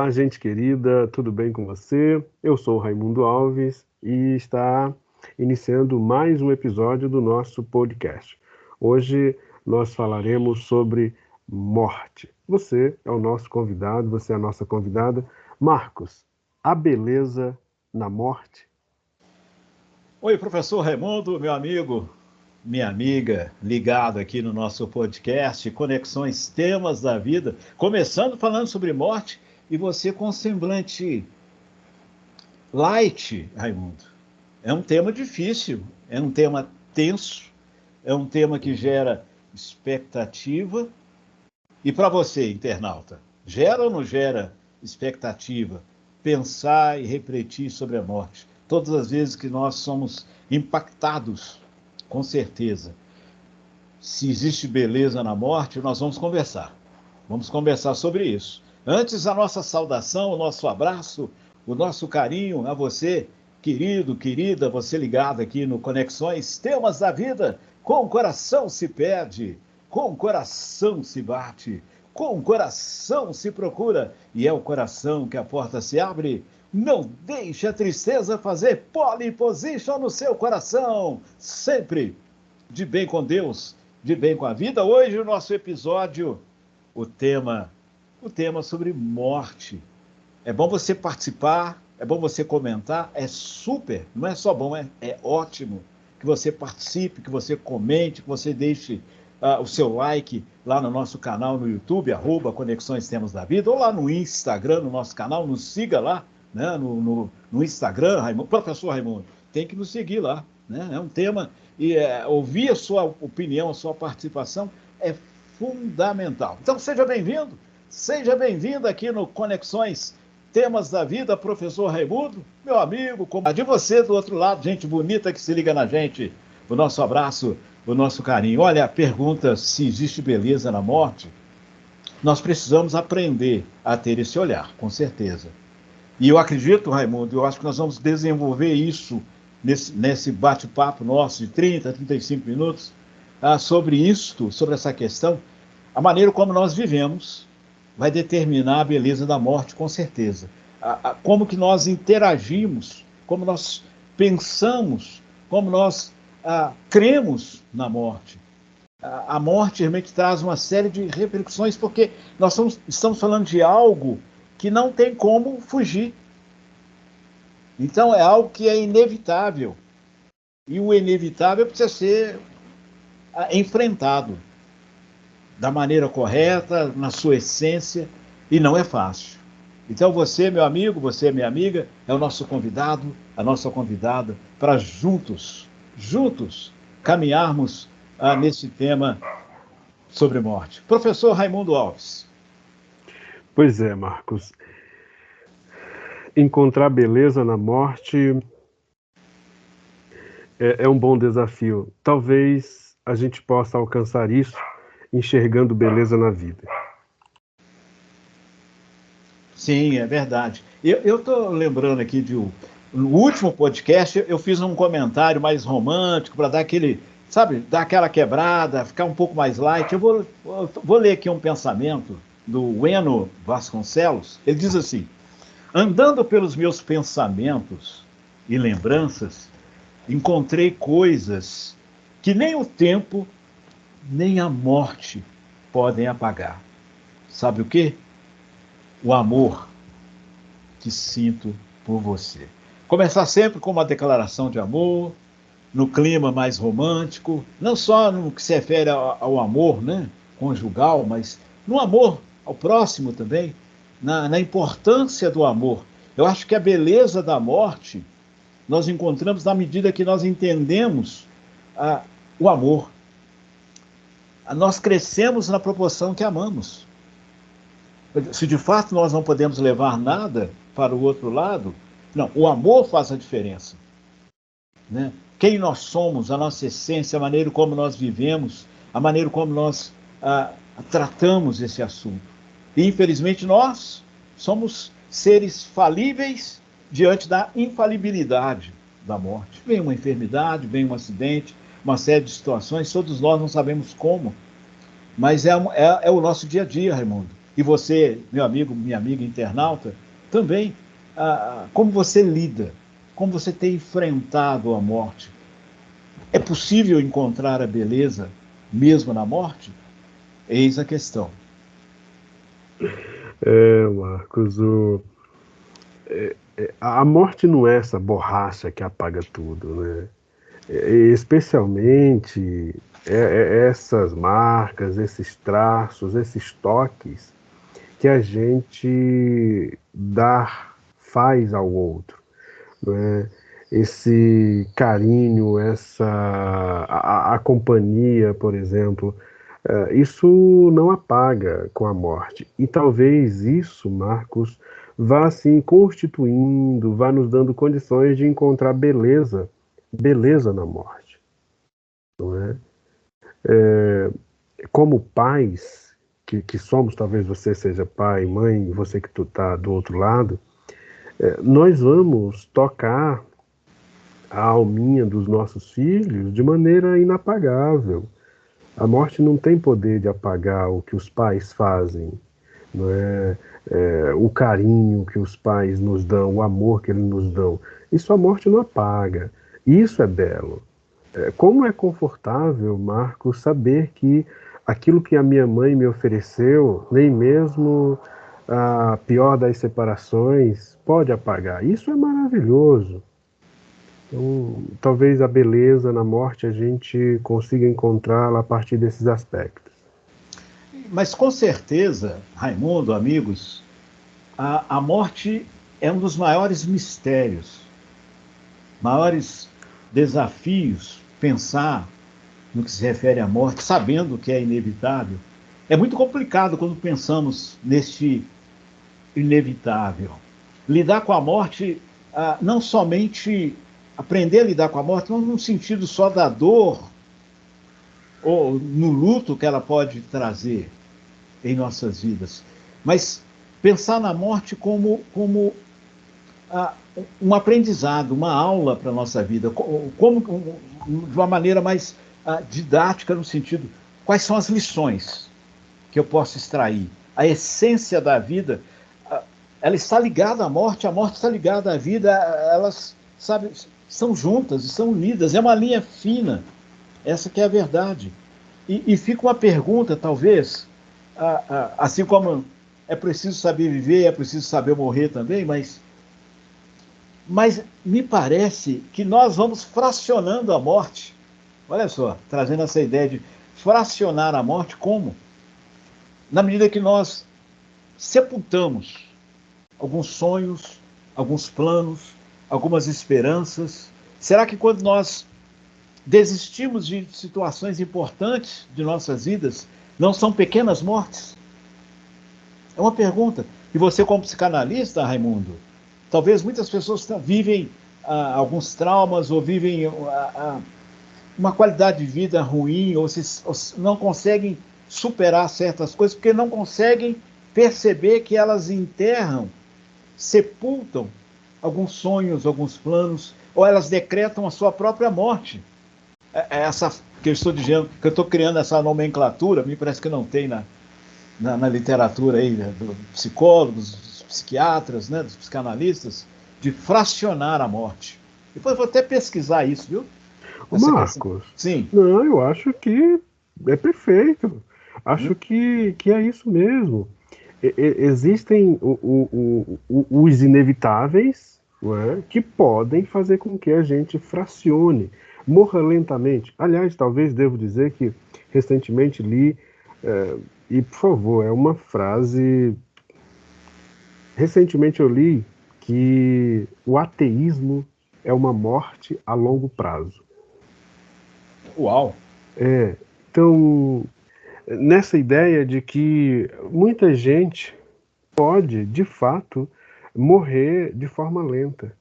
Olá, gente querida, tudo bem com você? Eu sou o Raimundo Alves e está iniciando mais um episódio do nosso podcast. Hoje nós falaremos sobre morte. Você é o nosso convidado, você é a nossa convidada. Marcos, a beleza na morte? Oi, professor Raimundo, meu amigo, minha amiga, ligado aqui no nosso podcast Conexões Temas da Vida, começando falando sobre morte e você com semblante light, Raimundo. É um tema difícil, é um tema tenso, é um tema que gera expectativa. E para você, internauta, gera ou não gera expectativa? Pensar e refletir sobre a morte. Todas as vezes que nós somos impactados, com certeza. Se existe beleza na morte, nós vamos conversar. Vamos conversar sobre isso. Antes, a nossa saudação, o nosso abraço, o nosso carinho a você, querido, querida, você ligado aqui no Conexões Temas da Vida. Com o coração se pede, com o coração se bate, com o coração se procura, e é o coração que a porta se abre. Não deixe a tristeza fazer pole position no seu coração, sempre de bem com Deus, de bem com a vida. Hoje o nosso episódio, o tema sobre morte. É bom você participar, é bom você comentar, é super, não é só bom, é ótimo que você participe, que você comente, que você deixe o seu like lá no nosso canal no YouTube, @Conexões Temas da Vida, ou lá no Instagram, no nosso canal, nos siga lá, né, no Instagram, Raimundo, professor Raimundo, tem que nos seguir lá, né? É um tema, e ouvir a sua opinião, a sua participação é fundamental. Então seja bem-vindo aqui no Conexões Temas da Vida, professor Raimundo, meu amigo, de você do outro lado, gente bonita que se liga na gente, o nosso abraço, o nosso carinho. Olha, a pergunta se existe beleza na morte, nós precisamos aprender a ter esse olhar, com certeza. E eu acredito, Raimundo, eu acho que nós vamos desenvolver isso nesse bate-papo nosso de 30, 35 minutos, sobre isto, sobre essa questão. A maneira como nós vivemos vai determinar a beleza da morte, com certeza. Como que nós interagimos, como nós pensamos, como nós cremos na morte. A morte realmente traz uma série de repercussões, porque nós estamos falando de algo que não tem como fugir. Então é algo que é inevitável. E o inevitável precisa ser enfrentado da maneira correta, na sua essência, e não é fácil. Então você, meu amigo, você, minha amiga, é o nosso convidado, a nossa convidada, para juntos caminharmos nesse tema sobre morte. Professor Raimundo Alves. Pois é, Marcos. Encontrar beleza na morte é um bom desafio. Talvez a gente possa alcançar isso enxergando beleza na vida. Sim, é verdade. Eu estou lembrando aqui no último podcast, eu fiz um comentário mais romântico para dar aquela quebrada, ficar um pouco mais light. Eu vou ler aqui um pensamento do Eno Vasconcelos. Ele diz assim: andando pelos meus pensamentos e lembranças, encontrei coisas que nem o tempo, nem a morte podem apagar. Sabe o quê? O amor que sinto por você. Começar sempre com uma declaração de amor, no clima mais romântico, não só no que se refere ao amor, né, conjugal, mas no amor ao próximo também, na importância do amor. Eu acho que a beleza da morte nós encontramos na medida que nós entendemos o amor. Nós crescemos na proporção que amamos. Se de fato nós não podemos levar nada para o outro lado, não, o amor faz a diferença. Né? Quem nós somos, a nossa essência, a maneira como nós vivemos, a maneira como nós tratamos esse assunto. E infelizmente nós somos seres falíveis diante da infalibilidade da morte. Vem uma enfermidade, vem um acidente, uma série de situações, todos nós não sabemos como, mas é o nosso dia a dia, Raimundo. e você, meu amigo, minha amiga internauta, também, como você lida, como você tem enfrentado a morte. É possível encontrar a beleza mesmo na morte? Eis a questão. Marcos, a morte não é essa borracha que apaga tudo, né? Especialmente essas marcas, esses traços, esses toques que a gente faz ao outro, né? Esse carinho, a companhia, por exemplo, isso não apaga com a morte. E talvez isso, Marcos, vá assim constituindo, vá nos dando condições de encontrar beleza na morte, não é? Como pais que somos, talvez você seja pai, mãe, você que tu tá do outro lado, nós vamos tocar a alminha dos nossos filhos de maneira inapagável. A morte não tem poder de apagar o que os pais fazem, não é? O carinho que os pais nos dão, o amor que eles nos dão. Isso a morte não apaga. Isso é belo. Como é confortável, Marcos, saber que aquilo que a minha mãe me ofereceu, nem mesmo a pior das separações pode apagar. Isso é maravilhoso. Então, talvez a beleza na morte a gente consiga encontrá-la a partir desses aspectos. Mas com certeza, Raimundo, amigos, a morte é um dos maiores mistérios, maiores desafios, pensar no que se refere à morte, sabendo que é inevitável. É muito complicado quando pensamos neste inevitável. Lidar com a morte, não somente aprender a lidar com a morte, não no sentido só da dor ou no luto que ela pode trazer em nossas vidas, mas pensar na morte como um aprendizado, uma aula para a nossa vida, de uma maneira mais didática, no sentido, quais são as lições que eu posso extrair? A essência da vida, ela está ligada à morte, a morte está ligada à vida, elas, sabe, são juntas, estão unidas, é uma linha fina, essa que é a verdade. E fica uma pergunta, talvez, assim como é preciso saber viver, é preciso saber morrer também, mas me parece que nós vamos fracionando a morte. Olha só, trazendo essa ideia de fracionar a morte como? Na medida que nós sepultamos alguns sonhos, alguns planos, algumas esperanças. Será que quando nós desistimos de situações importantes de nossas vidas, não são pequenas mortes? É uma pergunta. E você, como psicanalista, Raimundo, talvez muitas pessoas vivem alguns traumas ou vivem uma qualidade de vida ruim ou não conseguem superar certas coisas porque não conseguem perceber que elas enterram, sepultam alguns sonhos, alguns planos, ou elas decretam a sua própria morte. Essa que eu estou dizendo, que eu estou criando essa nomenclatura, me parece que não tem na literatura aí, né, dos psicólogos, dos psiquiatras, né, dos psicanalistas, de fracionar a morte. Depois vou até pesquisar isso, viu? Marcos, Sim. não, eu acho que é perfeito. Acho que é isso mesmo. Existem os inevitáveis, não é, que podem fazer com que a gente fracione, morra lentamente. Aliás, talvez devo dizer que recentemente li, e por favor, é uma frase. Recentemente eu li que o ateísmo é uma morte a longo prazo. Uau! Então, nessa ideia de que muita gente pode, de fato, morrer de forma lenta.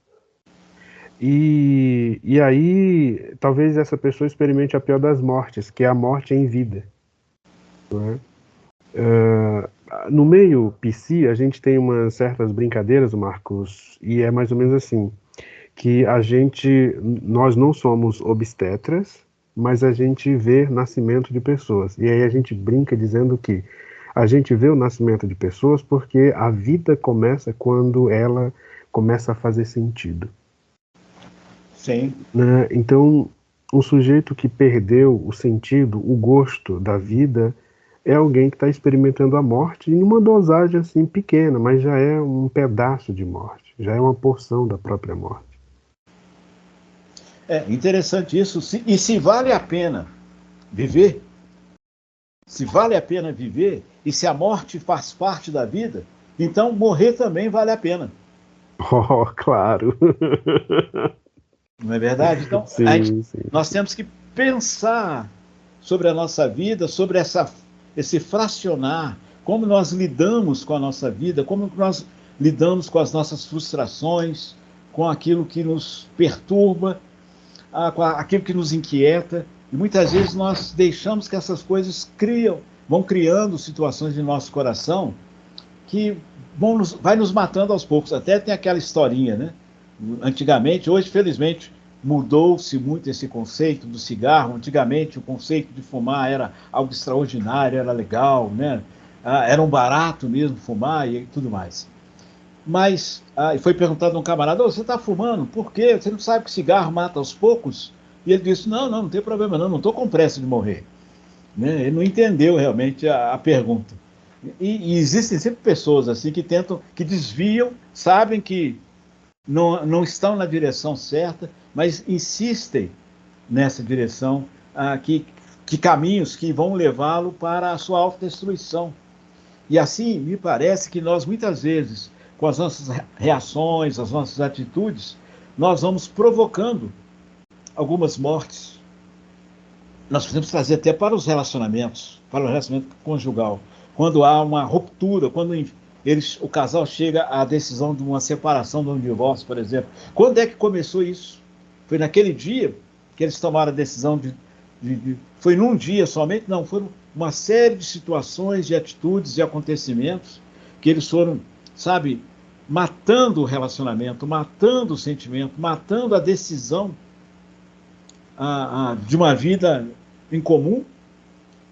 E aí, talvez essa pessoa experimente a pior das mortes, que é a morte em vida. Não é? No meio PC, a gente tem umas certas brincadeiras, Marcos, e é mais ou menos assim, que nós não somos obstetras, mas a gente vê nascimento de pessoas. E aí a gente brinca dizendo que A gente vê o nascimento de pessoas porque a vida começa quando ela começa a fazer sentido. Sim. Né? Então, um sujeito que perdeu o sentido, o gosto da vida, é alguém que está experimentando a morte em uma dosagem assim pequena, mas já é um pedaço de morte, já é uma porção da própria morte. É interessante isso. E se vale a pena viver, se vale a pena viver, e se a morte faz parte da vida, então morrer também vale a pena. Oh, claro. Não é verdade? Então, Sim, sim. nós temos que pensar sobre a nossa vida, sobre esse fracionar, como nós lidamos com a nossa vida, como nós lidamos com as nossas frustrações, com aquilo que nos perturba, com aquilo que nos inquieta. E muitas vezes nós deixamos que essas coisas vão criando situações em nosso coração que vai nos matando aos poucos. Até tem aquela historinha, né? Antigamente, hoje, felizmente, mudou-se muito esse conceito do cigarro. Antigamente, o conceito de fumar era algo extraordinário, era legal, né? Era um barato mesmo fumar e tudo mais. Mas foi perguntado a um camarada: você está fumando? Por quê? Você não sabe que cigarro mata aos poucos? E ele disse: não tem problema não estou com pressa de morrer. Né? Ele não entendeu realmente a pergunta. E existem sempre pessoas assim que tentam, que desviam, sabem que não estão na direção certa, mas insistem nessa direção, que caminhos que vão levá-lo para a sua autodestruição. E assim, me parece que nós, muitas vezes, com as nossas reações, as nossas atitudes, nós vamos provocando algumas mortes. Nós podemos trazer até para os relacionamentos, para o relacionamento conjugal. Quando há uma ruptura, quando o casal chega à decisão de uma separação, de um divórcio, por exemplo. Quando é que começou isso? Foi naquele dia que eles tomaram a decisão foi num dia somente? Não, foram uma série de situações, de atitudes, de acontecimentos que eles foram, sabe, matando o relacionamento, matando o sentimento, matando a decisão de uma vida em comum,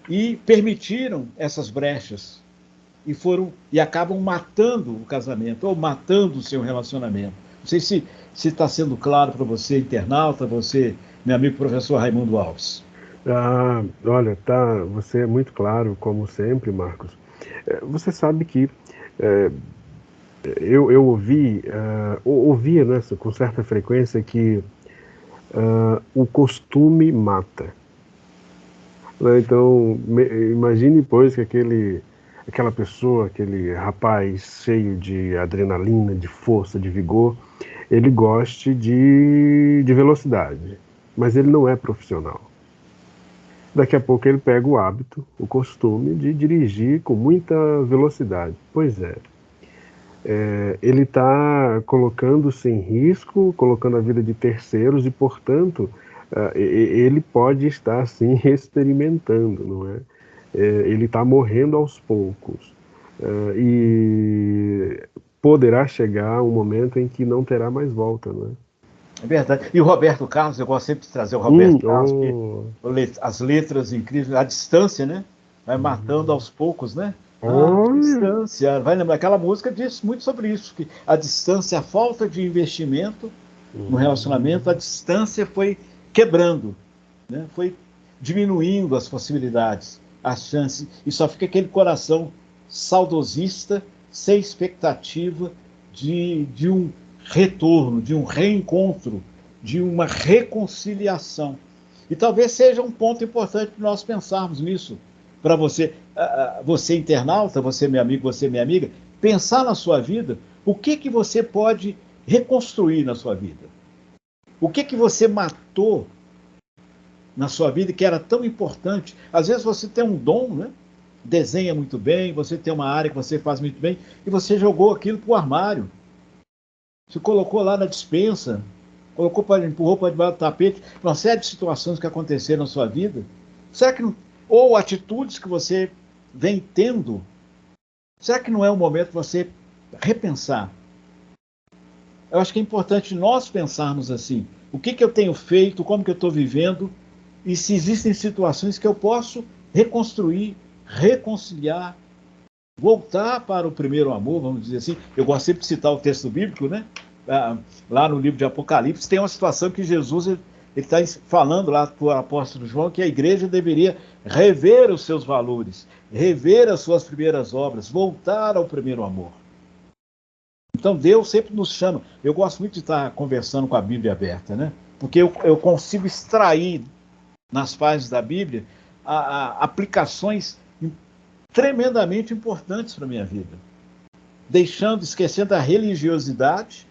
e permitiram essas brechas e acabam matando o casamento ou matando o seu relacionamento. Não sei se está sendo claro para você, internauta, você, meu amigo professor Raimundo Alves. Olha, você é muito claro, como sempre, Marcos. Você sabe que eu ouvia, né, com certa frequência que o costume mata. Então, imagine, pois, que aquela pessoa, aquele rapaz cheio de adrenalina, de força, de vigor, ele goste de velocidade, mas ele não é profissional. Daqui a pouco ele pega o hábito, o costume de dirigir com muita velocidade. Pois é. Ele está colocando-se em risco, colocando a vida de terceiros e, portanto, ele pode estar, sim, experimentando, não é? Ele está morrendo aos poucos. E poderá chegar um momento em que não terá mais volta, não é? É verdade. E o Roberto Carlos, eu gosto sempre de trazer o Roberto Carlos, porque as letras incríveis, a distância, né? Vai matando aos poucos, né? A distância. Vai lembrar, aquela música diz muito sobre isso, que a distância, a falta de investimento no relacionamento, a distância foi quebrando, né? Foi diminuindo as possibilidades, as chances, e só fica aquele coração saudosista, sem expectativa de um retorno, de um reencontro, de uma reconciliação. E talvez seja um ponto importante nós pensarmos nisso, para você internauta, você meu amigo, você minha amiga, pensar na sua vida, o que você pode reconstruir na sua vida? O que você matou na sua vida que era tão importante? Às vezes você tem um dom, né? Desenha muito bem, você tem uma área que você faz muito bem, e você jogou aquilo para o armário. Você colocou lá na despensa, empurrou para debaixo do tapete, uma série de situações que aconteceram na sua vida. Será que não, ou atitudes que você vem tendo, será que não é o momento de você repensar? Eu acho que é importante nós pensarmos assim, o que eu tenho feito, como que eu estou vivendo, e se existem situações que eu posso reconstruir, reconciliar, voltar para o primeiro amor, vamos dizer assim. Eu gosto sempre de citar o texto bíblico, né? Lá no livro de Apocalipse, tem uma situação que Jesus ele está falando lá para o apóstolo João que a igreja deveria rever os seus valores, rever as suas primeiras obras, voltar ao primeiro amor. Então Deus sempre nos chama. Eu gosto muito de estar conversando com a Bíblia aberta, né? Porque eu consigo extrair nas páginas da Bíblia aplicações tremendamente importantes para a minha vida. Esquecendo a religiosidade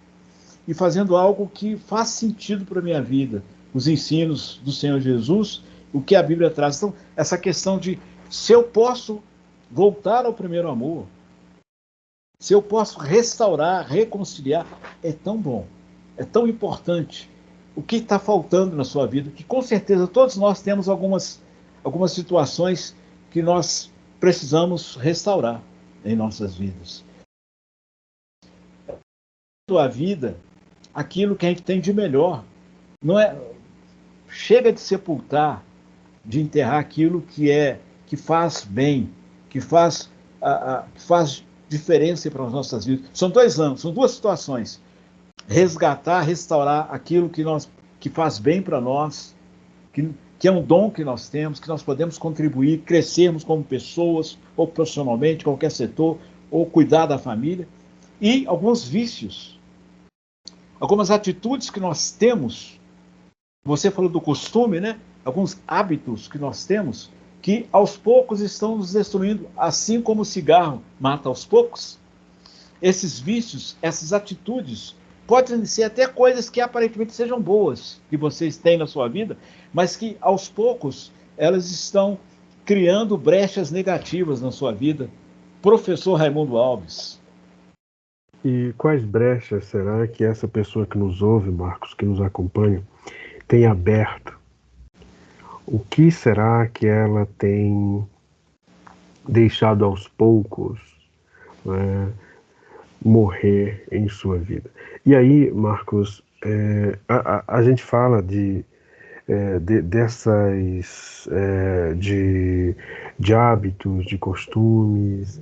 e fazendo algo que faz sentido para a minha vida. Os ensinos do Senhor Jesus, o que a Bíblia traz. Então, essa questão de se eu posso voltar ao primeiro amor, se eu posso restaurar, reconciliar, é tão bom, é tão importante. O que está faltando na sua vida? Que com certeza todos nós temos algumas situações que nós precisamos restaurar em nossas vidas. A vida, aquilo que a gente tem de melhor, não é? Chega de sepultar, de enterrar aquilo que faz bem, que faz diferença para as nossas vidas. São duas situações. Resgatar, restaurar aquilo que faz bem para nós, que é um dom que nós temos, que nós podemos contribuir, crescermos como pessoas, ou profissionalmente, qualquer setor, ou cuidar da família. E alguns vícios, algumas atitudes que nós temos, você falou do costume, né? Alguns hábitos que nós temos, que aos poucos estão nos destruindo, assim como o cigarro mata aos poucos. Esses vícios, essas atitudes, podem ser até coisas que aparentemente sejam boas, que vocês têm na sua vida, mas que aos poucos elas estão criando brechas negativas na sua vida. Professor Raimundo Alves. E quais brechas será que essa pessoa que nos ouve, Marcos, que nos acompanha, tem aberto? O que será que ela tem deixado aos poucos, né, morrer em sua vida? E aí, Marcos, a gente fala de hábitos, de costumes,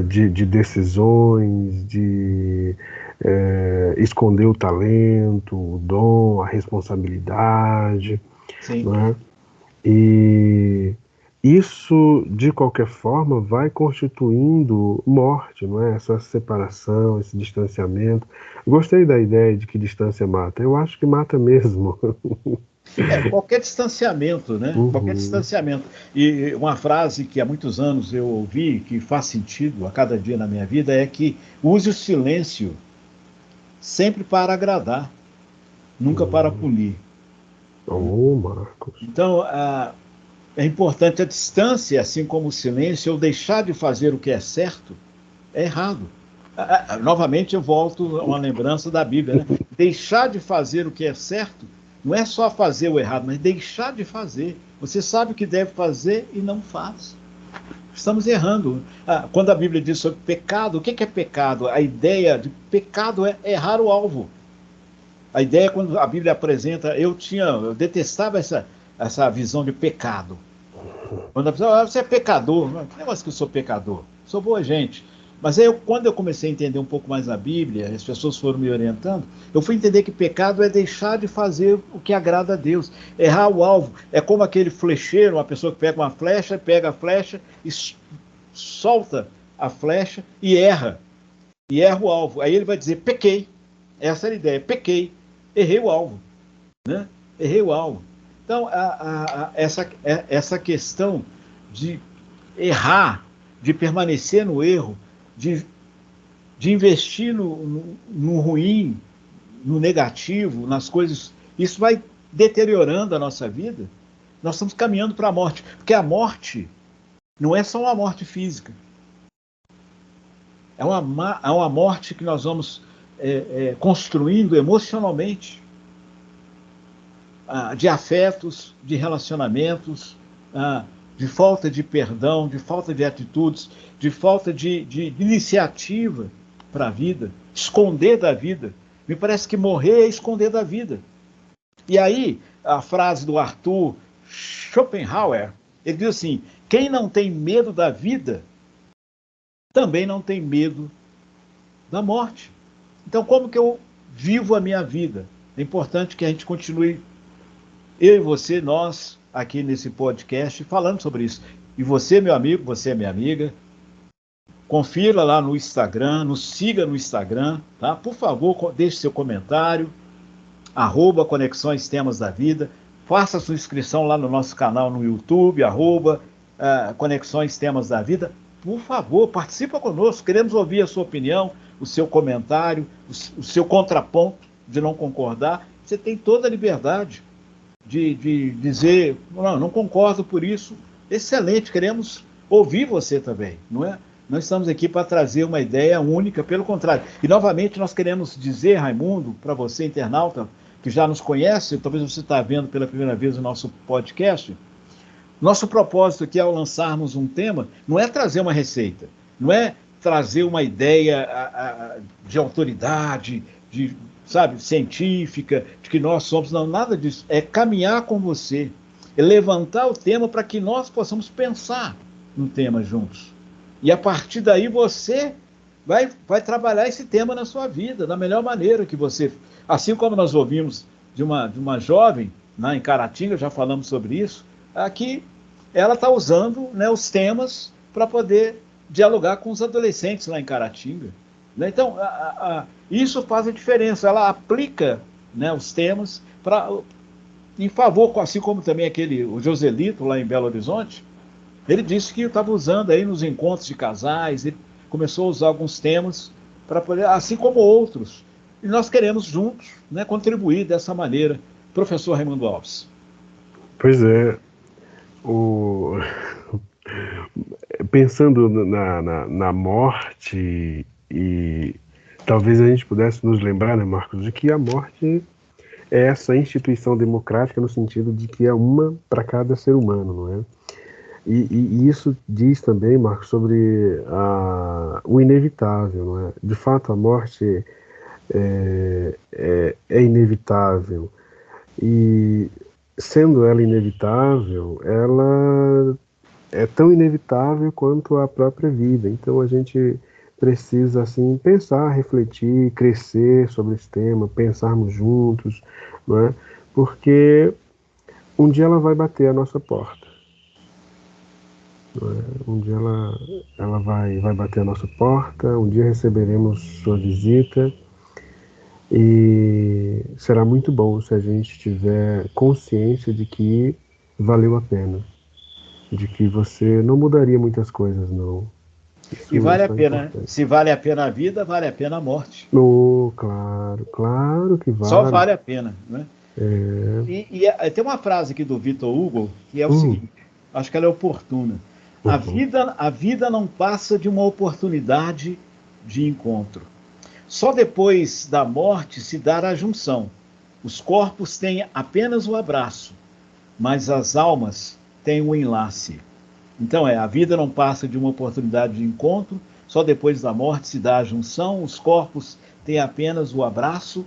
de decisões, de esconder o talento, o dom, a responsabilidade. Sim. Né? E isso, de qualquer forma, vai constituindo morte, não é? Essa separação, esse distanciamento. Gostei da ideia de que distância mata. Eu acho que mata mesmo. Qualquer distanciamento, né? Uhum. Qualquer distanciamento. E uma frase que há muitos anos eu ouvi, que faz sentido a cada dia na minha vida, é que use o silêncio sempre para agradar, nunca para punir. Oh, Marcos. Então, é importante a distância, assim como o silêncio, ou deixar de fazer o que é certo, é errado. Novamente eu volto a uma lembrança da Bíblia, né? Deixar de fazer o que é certo não é só fazer o errado, mas deixar de fazer. Você sabe o que deve fazer e não faz. Estamos errando. Quando a Bíblia diz sobre pecado, o que é pecado? A ideia de pecado é errar o alvo. A ideia, quando a Bíblia apresenta, eu detestava essa visão de pecado. Quando a pessoa você é pecador, não é mais que eu sou pecador, sou boa gente. Mas aí, quando eu comecei a entender um pouco mais a Bíblia, as pessoas foram me orientando, eu fui entender que pecado é deixar de fazer o que agrada a Deus, errar o alvo. É como aquele flecheiro, uma pessoa que pega a flecha e solta a flecha e erra o alvo. Aí ele vai dizer, pequei. Essa era a ideia, pequei, errei o alvo, né? Errei o alvo. Então, essa questão de errar, de permanecer no erro, de investir no ruim, no negativo, nas coisas, isso vai deteriorando a nossa vida. Nós estamos caminhando para a morte, porque a morte não é só uma morte física. É uma morte que nós vamos construindo emocionalmente, de afetos, de relacionamentos, de falta de perdão, de falta de atitudes, de falta de iniciativa para a vida, esconder da vida. Me parece que morrer é esconder da vida. E aí, a frase do Arthur Schopenhauer, ele diz assim, quem não tem medo da vida também não tem medo da morte. Então, como que eu vivo a minha vida? É importante que a gente continue, eu e você, nós, aqui nesse podcast, falando sobre isso. E você, meu amigo, você é minha amiga, confira lá no Instagram, nos siga no Instagram, tá? Por favor, deixe seu comentário, @Conexões Temas da Vida, faça sua inscrição lá no nosso canal no YouTube, Conexões Temas da Vida. Por favor, participa conosco, queremos ouvir a sua opinião, o seu comentário, o seu contraponto de não concordar. Você tem toda a liberdade de dizer, não concordo por isso. Excelente, queremos ouvir você também, não é? Nós estamos aqui para trazer uma ideia única, pelo contrário. E, novamente, nós queremos dizer, Raimundo, para você, internauta, que já nos conhece, talvez você está vendo pela primeira vez o nosso podcast, nosso propósito aqui ao lançarmos um tema não é trazer uma receita, não é trazer uma ideia de autoridade, científica, de que nós somos, não, nada disso. É caminhar com você, é levantar o tema para que nós possamos pensar no tema juntos. E a partir daí você vai trabalhar esse tema na sua vida, da melhor maneira que você... Assim como nós ouvimos de uma jovem, em Caratinga, já falamos sobre isso, aqui ela está usando, né, os temas para poder dialogar com os adolescentes lá em Caratinga. Né? Então, isso faz a diferença. Ela aplica, né, os temas em favor, assim como também o Joselito, lá em Belo Horizonte, ele disse que estava usando aí nos encontros de casais, ele começou a usar alguns temas para poder, assim como outros. E nós queremos juntos, né, contribuir dessa maneira. Professor Raimundo Alves. Pois é. Pensando na morte, e talvez a gente pudesse nos lembrar, né, Marcos, de que a morte é essa instituição democrática no sentido de que é uma para cada ser humano, não é? E isso diz também, Marcos, sobre o inevitável, não é? De fato, a morte é inevitável. E, sendo ela inevitável, ela é tão inevitável quanto a própria vida. Então, a gente precisa, assim, pensar, refletir, crescer sobre esse tema, pensarmos juntos, não é? Porque um dia ela vai bater a nossa porta. Um dia ela vai bater a nossa porta, um dia receberemos sua visita e será muito bom se a gente tiver consciência de que valeu a pena, de que você não mudaria muitas coisas, não. E vale a pena, se vale a pena a vida, vale a pena a morte. Claro que vale. Só vale a pena, né? É. Tem uma frase aqui do Victor Hugo que é o seguinte, acho que ela é oportuna. A vida não passa de uma oportunidade de encontro. Só depois da morte se dá a junção. Os corpos têm apenas o abraço, mas as almas têm o enlace. Então a vida não passa de uma oportunidade de encontro, só depois da morte se dá a junção, os corpos têm apenas o abraço,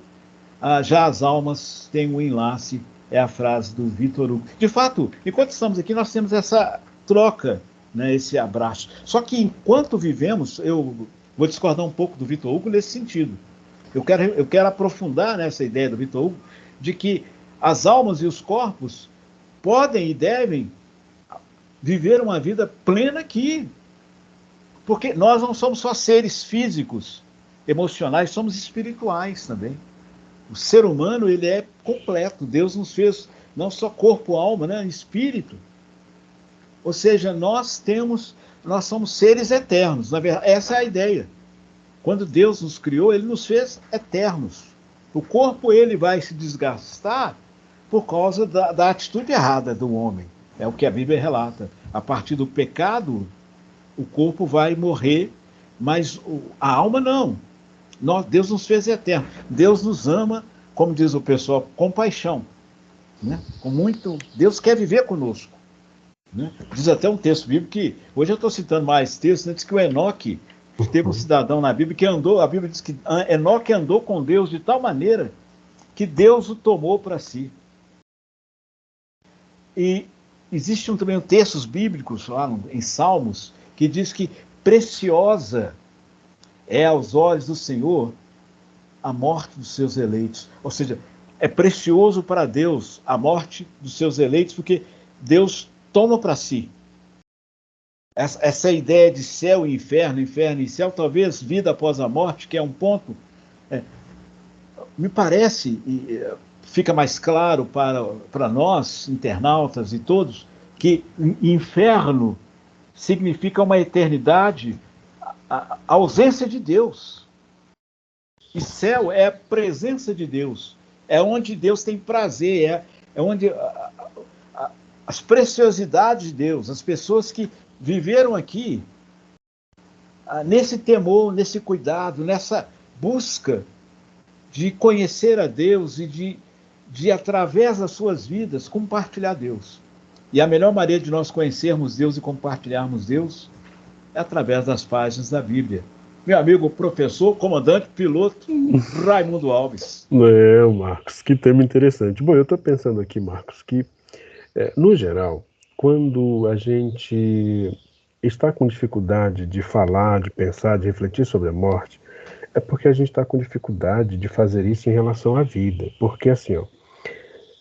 já as almas têm o enlace, é a frase do Victor Hugo. De fato, enquanto estamos aqui, nós temos essa troca, né, esse abraço. Só que enquanto vivemos, eu vou discordar um pouco do Victor Hugo nesse sentido. Eu quero aprofundar nessa ideia do Victor Hugo de que as almas e os corpos podem e devem viver uma vida plena aqui. Porque nós não somos só seres físicos, emocionais, somos espirituais também. O ser humano, ele é completo. Deus nos fez não só corpo, alma, né, espírito. Ou seja, nós somos seres eternos. Na verdade, essa é a ideia. Quando Deus nos criou, ele nos fez eternos. O corpo, ele vai se desgastar por causa da atitude errada do homem. É o que a Bíblia relata. A partir do pecado, o corpo vai morrer, mas a alma não. Deus nos fez eterno. Deus nos ama, como diz o pessoal, com paixão. Né? Deus quer viver conosco. Né? Diz até um texto bíblico que, hoje eu estou citando mais textos, né? Diz que o Enoque, teve um cidadão na Bíblia que a Bíblia diz que Enoque andou com Deus de tal maneira que Deus o tomou para si. E existem também textos bíblicos lá em Salmos que diz que preciosa é aos olhos do Senhor a morte dos seus eleitos. Ou seja, é precioso para Deus a morte dos seus eleitos, porque Deus toma para si. Essa ideia de céu e inferno e céu, talvez vida após a morte, que é um ponto, me parece, e fica mais claro para nós, internautas e todos, que inferno significa uma eternidade, a ausência de Deus. E céu é a presença de Deus. É onde Deus tem prazer, é onde as preciosidades de Deus, as pessoas que viveram aqui nesse temor, nesse cuidado, nessa busca de conhecer a Deus e de através das suas vidas, compartilhar Deus. E a melhor maneira de nós conhecermos Deus e compartilharmos Deus é através das páginas da Bíblia. Meu amigo, professor, comandante, piloto, Raimundo Alves. Marcos, que tema interessante. Bom, eu estou pensando aqui, Marcos, que, no geral, quando a gente está com dificuldade de falar, de pensar, de refletir sobre a morte, é porque a gente está com dificuldade de fazer isso em relação à vida. Porque, assim,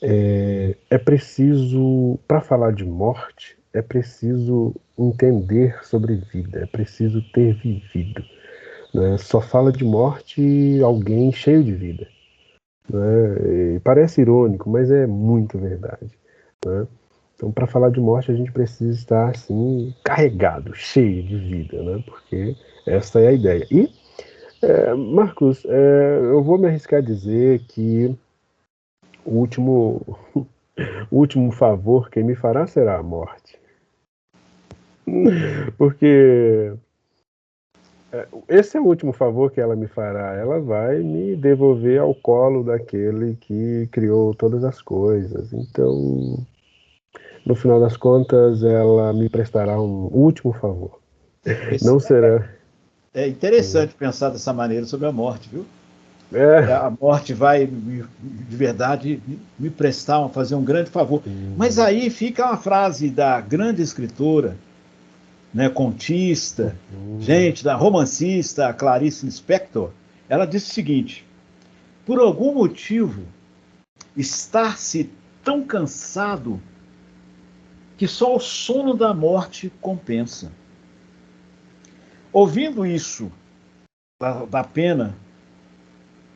é preciso, para falar de morte, é preciso entender sobre vida, é preciso ter vivido. Né? Só fala de morte alguém cheio de vida. Né? E parece irônico, mas é muito verdade. Né? Então, para falar de morte, a gente precisa estar assim, carregado, cheio de vida, né? Porque essa é a ideia. E, Marcos, eu vou me arriscar a dizer que o último favor que me fará será a morte. Porque esse é o último favor que ela me fará. Ela vai me devolver ao colo daquele que criou todas as coisas. Então, no final das contas, ela me prestará um último favor. Não será. É interessante pensar dessa maneira sobre a morte, viu? É. A morte vai, de verdade, me prestar, fazer um grande favor. Mas aí fica uma frase da grande escritora, né, contista, gente, da romancista Clarice Lispector. Ela disse o seguinte: por algum motivo, estar-se tão cansado que só o sono da morte compensa. Ouvindo isso da pena,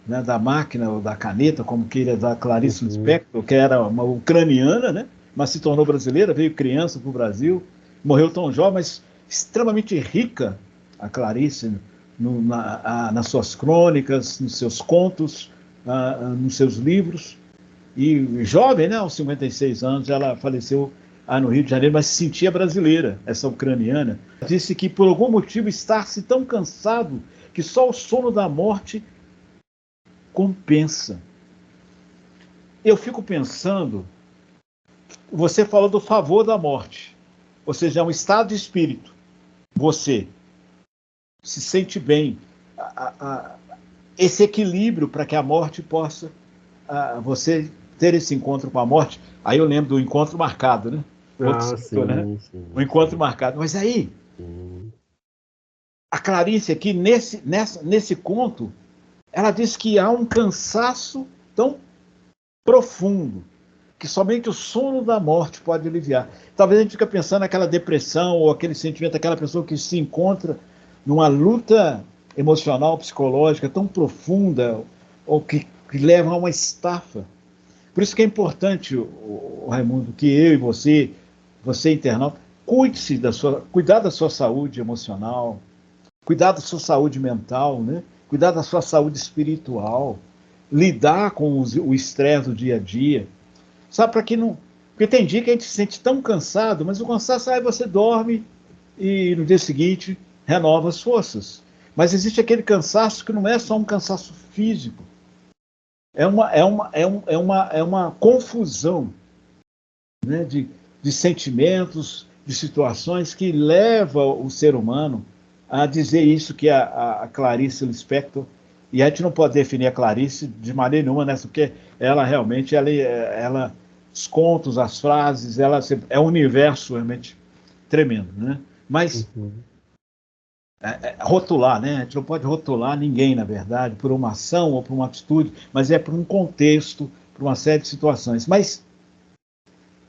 né, da máquina ou da caneta, como queira, da Clarice Lispector, que era uma ucraniana, né, mas se tornou brasileira, veio criança para o Brasil, morreu tão jovem, mas extremamente rica, a Clarice, nas suas crônicas, nos seus contos, nos seus livros. E jovem, né, aos 56 anos, ela faleceu no Rio de Janeiro, mas se sentia brasileira, essa ucraniana. Disse que por algum motivo estar-se tão cansado que só o sono da morte compensa. Eu fico pensando, você falou do favor da morte, ou seja, é um estado de espírito. Você se sente bem, esse equilíbrio para que a morte possa, você ter esse encontro com a morte. Aí eu lembro do encontro marcado, né? Sim, né? sim, o encontro marcado. Mas aí, a Clarice aqui, nesse conto, ela diz que há um cansaço tão profundo que somente o sono da morte pode aliviar. Talvez a gente fique pensando naquela depressão ou aquele sentimento daquela pessoa que se encontra numa luta emocional, psicológica tão profunda ou que leva a uma estafa. Por isso que é importante, o Raimundo, que eu e você internauta, cuidar da sua saúde emocional, cuidar da sua saúde mental, né? Cuidar da sua saúde espiritual, lidar com o estresse do dia a dia. Sabe, para que não... Porque tem dia que a gente se sente tão cansado, mas o cansaço, aí você dorme e no dia seguinte renova as forças. Mas existe aquele cansaço que não é só um cansaço físico. É uma confusão, né, de sentimentos, de situações que leva o ser humano a dizer isso que a Clarice Lispector, e a gente não pode definir a Clarice de maneira nenhuma nessa, porque ela realmente, os contos, as frases, é um universo realmente tremendo, né? Mas rotular, né? A gente não pode rotular ninguém, na verdade, por uma ação ou por uma atitude, mas é por um contexto, por uma série de situações. Mas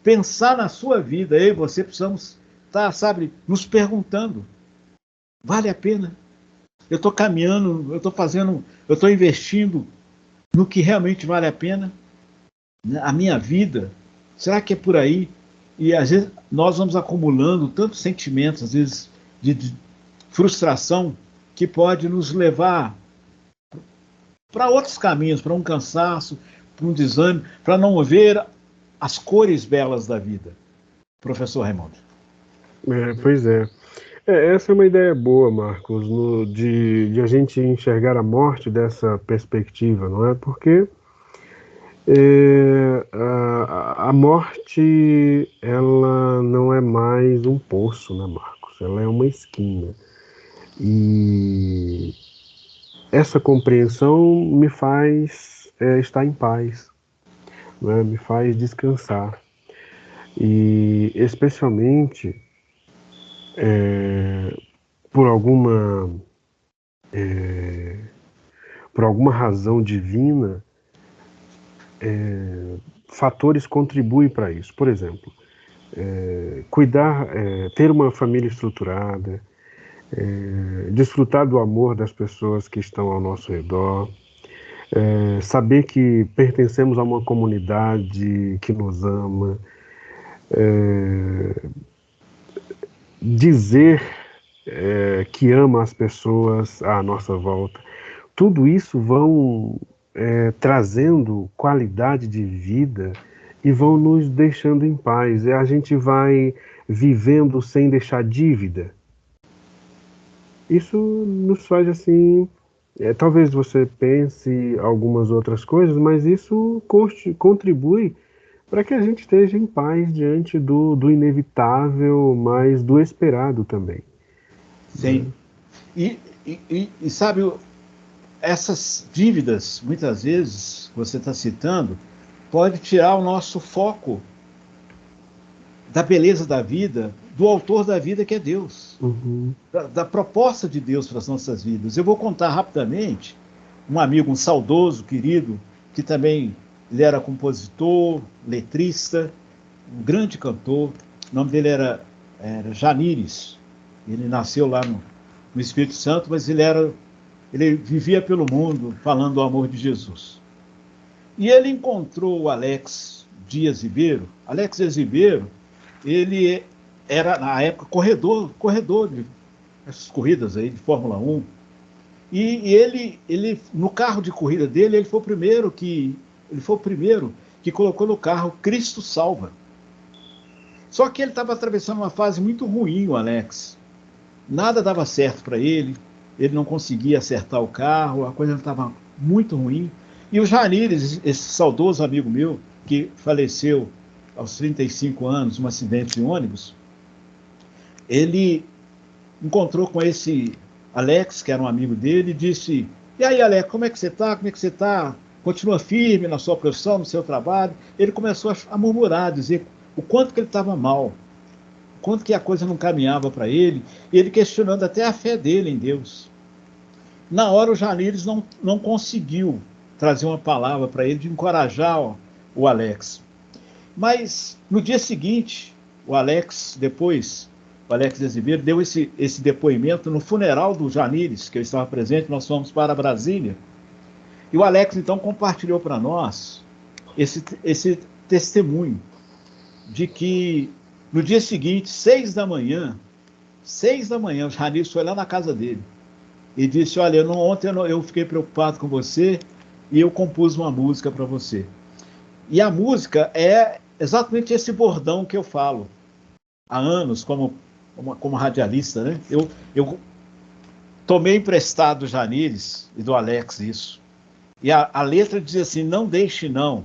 pensar na sua vida, eu e você precisamos estar, sabe, nos perguntando: vale a pena? Eu estou caminhando, eu estou fazendo, eu estou investindo no que realmente vale a pena? A minha vida, será que é por aí? E às vezes nós vamos acumulando tantos sentimentos, às vezes de frustração, que pode nos levar para outros caminhos, para um cansaço, para um desânimo, para não ver as cores belas da vida. Professor Raimundo. Pois é. Essa é uma ideia boa, Marcos, de a gente enxergar a morte dessa perspectiva, não é? Porque a morte, ela não é mais um poço, né, Marcos? Ela é uma esquina. E essa compreensão me faz estar em paz, né? Me faz descansar. E especialmente por alguma por alguma razão divina, fatores contribuem para isso. Por exemplo, cuidar, ter uma família estruturada, desfrutar do amor das pessoas que estão ao nosso redor, saber que pertencemos a uma comunidade que nos ama, dizer que ama as pessoas à nossa volta. Tudo isso vão trazendo qualidade de vida e vão nos deixando em paz. E a gente vai vivendo sem deixar dívida. Isso nos faz assim. Talvez você pense algumas outras coisas, mas isso contribui para que a gente esteja em paz diante do inevitável, mas do esperado também. Sim. E sabe, essas dívidas, muitas vezes, você está citando, pode tirar o nosso foco da beleza da vida, do autor da vida, que é Deus, Uhum. da proposta de Deus para as nossas vidas. Eu vou contar rapidamente um amigo, um saudoso, querido, que também ele era compositor, letrista, um grande cantor. O nome dele era Janires. Ele nasceu lá no Espírito Santo, mas ele vivia pelo mundo falando do amor de Jesus. E ele encontrou o Alex Dias Ribeiro. Alex Dias Ribeiro, ele era, na época, corredor de essas corridas aí de Fórmula 1. E ele, no carro de corrida dele, ele foi o primeiro que colocou no carro Cristo Salva. Só que ele estava atravessando uma fase muito ruim, o Alex. Nada dava certo para ele não conseguia acertar o carro, a coisa estava muito ruim. E o Janires, esse saudoso amigo meu, que faleceu aos 35 anos, num acidente de ônibus, ele encontrou com esse Alex, que era um amigo dele, e disse: e aí, Alex, como é que você está? Como é que você está? Continua firme na sua profissão, no seu trabalho? Ele começou a murmurar, a dizer o quanto que ele estava mal, o quanto que a coisa não caminhava para ele, e ele questionando até a fé dele em Deus. Na hora, o Janires não conseguiu trazer uma palavra para ele de encorajar o Alex. Mas no dia seguinte, o Alex Ribeiro, deu esse depoimento no funeral do Janires, que eu estava presente, nós fomos para Brasília. E o Alex, então, compartilhou para nós esse testemunho de que no dia seguinte, 6 da manhã, o Janires foi lá na casa dele e disse: olha, ontem eu fiquei preocupado com você e eu compus uma música para você. E a música é exatamente esse bordão que eu falo há anos como radialista, né? Eu tomei emprestado do Janires e do Alex isso. E a letra diz assim: não deixe não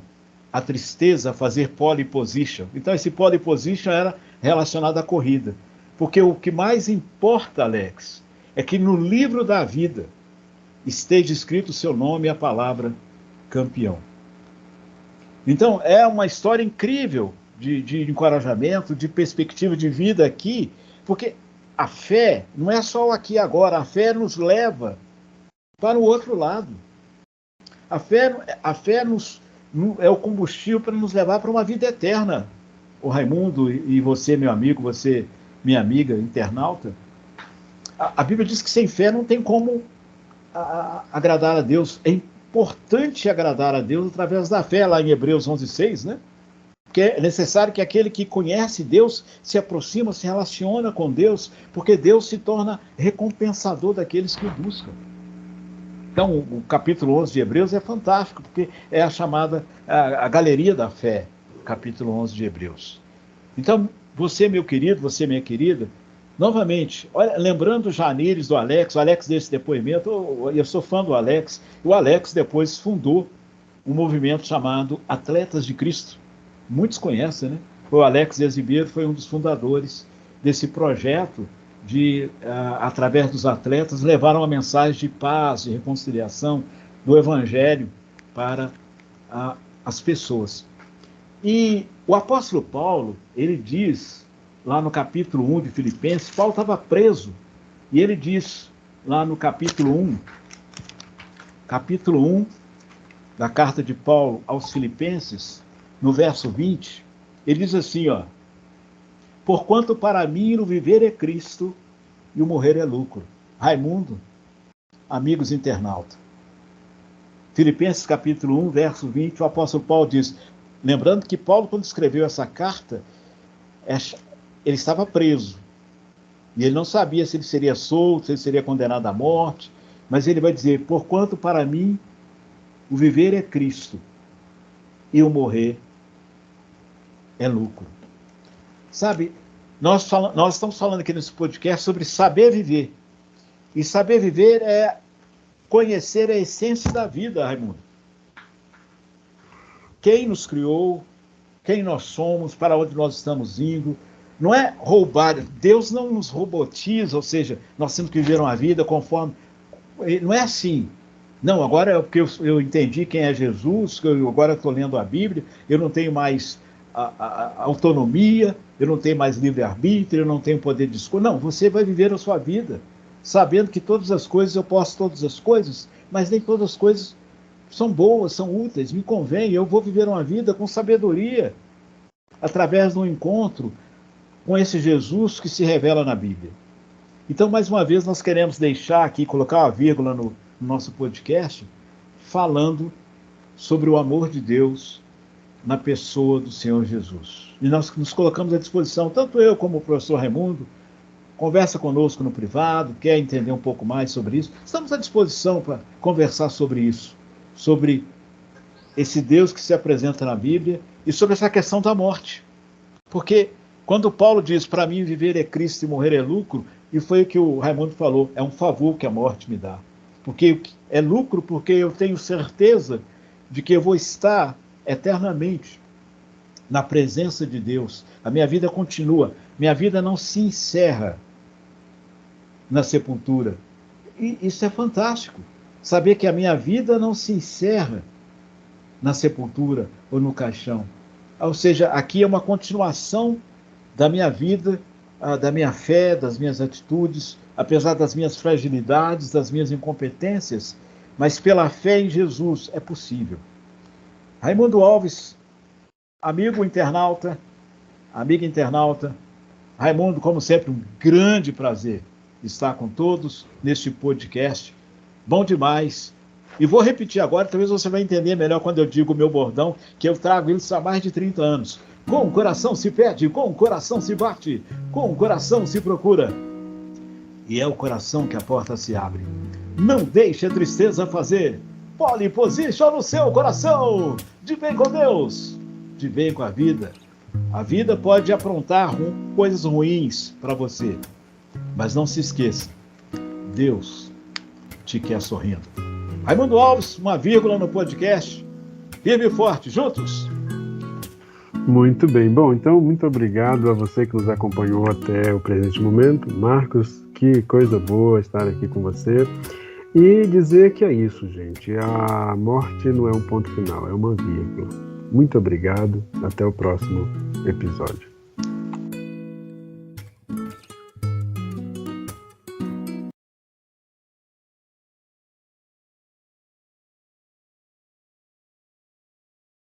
a tristeza fazer pole position. Então esse pole position era relacionado à corrida. Porque o que mais importa, Alex, é que no livro da vida esteja escrito o seu nome e a palavra campeão. Então, é uma história incrível de encorajamento, de perspectiva de vida aqui, porque a fé não é só o aqui e agora, a fé nos leva para o outro lado. A fé é o combustível para nos levar para uma vida eterna. O Raimundo e você, meu amigo, você, minha amiga, internauta, a Bíblia diz que sem fé não tem como agradar a Deus. É importante agradar a Deus através da fé, lá em Hebreus 11:6, né? Porque é necessário que aquele que conhece Deus se aproxima, se relaciona com Deus, porque Deus se torna recompensador daqueles que o buscam. Então, o capítulo 11 de Hebreus é fantástico, porque é a chamada, a galeria da fé, capítulo 11 de Hebreus. Então, você, meu querido, você, minha querida, novamente, olha, lembrando já Neres do Alex, o Alex desse depoimento, eu sou fã do Alex, o Alex depois fundou um movimento chamado Atletas de Cristo. Muitos conhecem, né? O Alex Ezibiero foi um dos fundadores desse projeto de, através dos atletas, levar uma mensagem de paz, de reconciliação, do Evangelho para as pessoas. E o apóstolo Paulo, ele diz, lá no capítulo 1 de Filipenses, Paulo estava preso, e ele diz, lá no capítulo 1 da carta de Paulo aos Filipenses, no verso 20, ele diz assim, ó: porquanto para mim o viver é Cristo e o morrer é lucro. Raimundo, amigos internautas. Filipenses capítulo 1, verso 20, o apóstolo Paulo diz, lembrando que Paulo, quando escreveu essa carta, ele estava preso. E ele não sabia se ele seria solto, se ele seria condenado à morte, mas ele vai dizer, porquanto para mim o viver é Cristo e o morrer é lucro. Sabe, nós estamos falando aqui nesse podcast sobre saber viver. E saber viver é conhecer a essência da vida, Raimundo. Quem nos criou, quem nós somos, para onde nós estamos indo. Não é roubar, Deus não nos robotiza, ou seja, nós temos que viver uma vida conforme... Não é assim. Não, agora é porque eu entendi quem é Jesus, agora estou lendo a Bíblia, eu não tenho mais a autonomia, eu não tenho mais livre-arbítrio, eu não tenho poder de escolha. Não, você vai viver a sua vida, sabendo que todas as coisas, eu posso todas as coisas, mas nem todas as coisas são boas, são úteis, me convém, eu vou viver uma vida com sabedoria, através de um encontro com esse Jesus que se revela na Bíblia. Então, mais uma vez, nós queremos deixar aqui, colocar uma vírgula no nosso podcast, falando sobre o amor de Deus na pessoa do Senhor Jesus. E nós nos colocamos à disposição, tanto eu como o professor Raimundo, conversa conosco no privado, quer entender um pouco mais sobre isso, estamos à disposição para conversar sobre isso, sobre esse Deus que se apresenta na Bíblia e sobre essa questão da morte. Porque quando Paulo diz, para mim viver é Cristo e morrer é lucro, e foi o que o Raimundo falou, é um favor que a morte me dá. Porque é lucro, porque eu tenho certeza de que eu vou estar eternamente na presença de Deus. A minha vida continua, minha vida não se encerra na sepultura. E isso é fantástico, saber que a minha vida não se encerra na sepultura ou no caixão. Ou seja, aqui é uma continuação da minha vida, da minha fé, das minhas atitudes, apesar das minhas fragilidades, das minhas incompetências, mas pela fé em Jesus é possível. Raimundo Alves, amigo internauta, amiga internauta, Raimundo, como sempre, um grande prazer estar com todos neste podcast. Bom demais. E vou repetir agora, talvez você vai entender melhor quando eu digo o meu bordão, que eu trago isso há mais de 30 anos. Com o coração se pede, com o coração se bate, com o coração se procura. E é o coração que a porta se abre. Não deixe a tristeza fazer pole position no seu coração. De bem com Deus, de bem com a vida. A vida pode aprontar coisas ruins para você, mas não se esqueça, Deus te quer sorrindo. Raimundo Alves, uma vírgula no podcast. Firme e forte, juntos! Muito bem. Bom, então, muito obrigado a você que nos acompanhou até o presente momento. Marcos, que coisa boa estar aqui com você. E dizer que é isso, gente. A morte não é um ponto final, é uma vírgula. Muito obrigado. Até o próximo episódio.